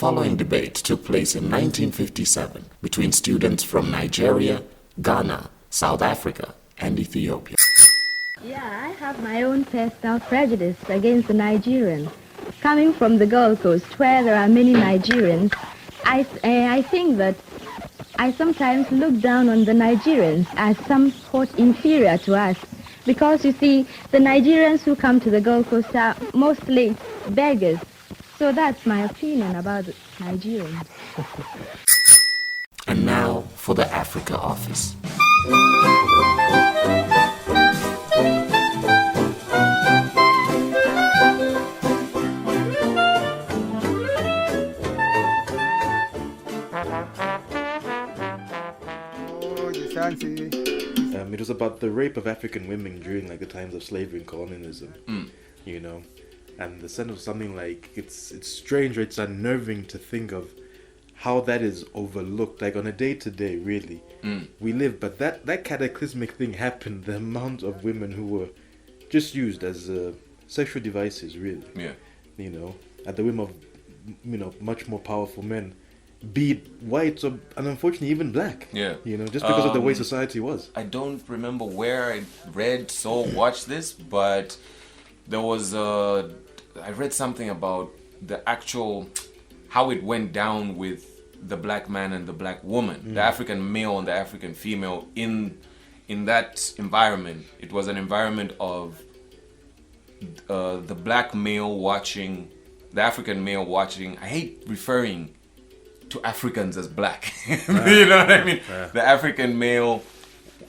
following debate took place in 1957 between students from Nigeria, Ghana, South Africa, and Ethiopia. Yeah, I have my own personal prejudice against the Nigerians. Coming from the Gold Coast, where there are many Nigerians, I think that I sometimes look down on the Nigerians as somewhat inferior to us. Because, you see, the Nigerians who come to the Gold Coast are mostly beggars. So that's my opinion about the Nigerians. And now for the Africa office. It was about the rape of African women during the times of slavery and colonialism, and the sense of something like it's strange or it's unnerving to think of how that is overlooked, on a day-to-day, really. We live, but that cataclysmic thing happened. The amount of women who were just used as sexual devices, really. Yeah. At the whim of much more powerful men, be it white or, and unfortunately even black. Yeah. Just because of the way society was. I don't remember where I read, watched this, but there was I read something about the actual how it went down with the black man and the black woman, the African male and the African female in that environment. It was an environment of the black male watching, the African male watching. I hate referring to Africans as black. You know what I mean? The African male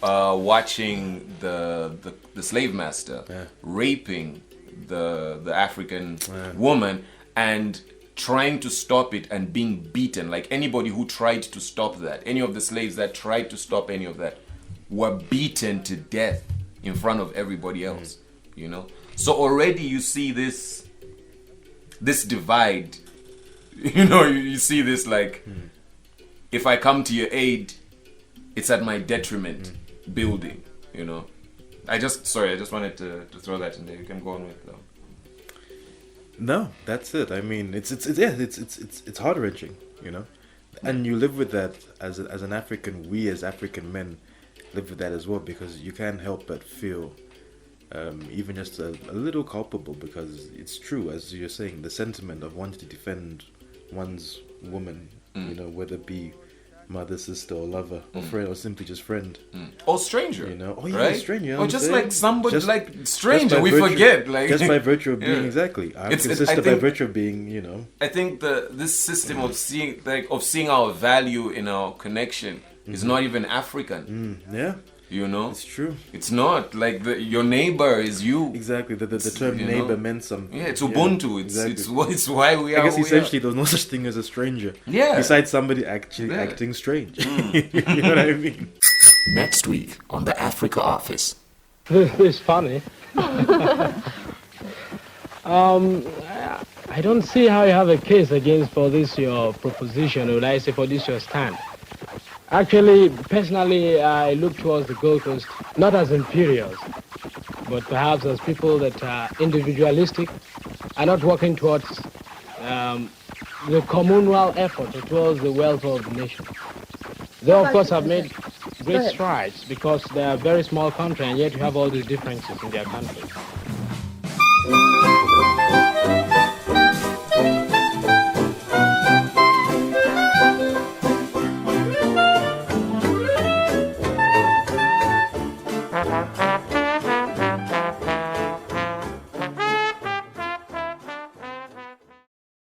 watching the slave master raping the African woman and trying to stop it and being beaten. Like anybody who tried to stop that, any of the slaves that tried to stop any of that were beaten to death in front of everybody else. So already you see this divide. You see this if I come to your aid, it's at my detriment building, I just wanted to throw that in there. You can go on with though. No, that's it. I mean, it's heart-wrenching, and you live with that as an African. We as African men live with that as well, because you can't help but feel even just a little culpable, because it's true, as you're saying, the sentiment of wanting to defend one's woman, whether it be mother, sister, or lover, or friend, or simply just friend, or stranger, right? Stranger, or just like somebody, stranger. We forget, just by virtue of being exactly. I think by virtue of being, I think this system of seeing our value in our connection is not even African. It's true. It's not your neighbor is you. Exactly. The term neighbor meant something. Yeah, it's Ubuntu. It's why we are. I guess essentially there was no such thing as a stranger. Yeah. Besides somebody actually acting strange. You know what I mean? Next week on the Africa office. This is funny. I don't see how you have a case against for this your proposition, or I say for this your stand. Actually, personally, I look towards the Gold Coast not as inferiors, but perhaps as people that are individualistic, are not working towards the communal effort or towards the welfare of the nation. They, of course, have made great strides because they are a very small country, and yet you have all these differences in their country. Bye.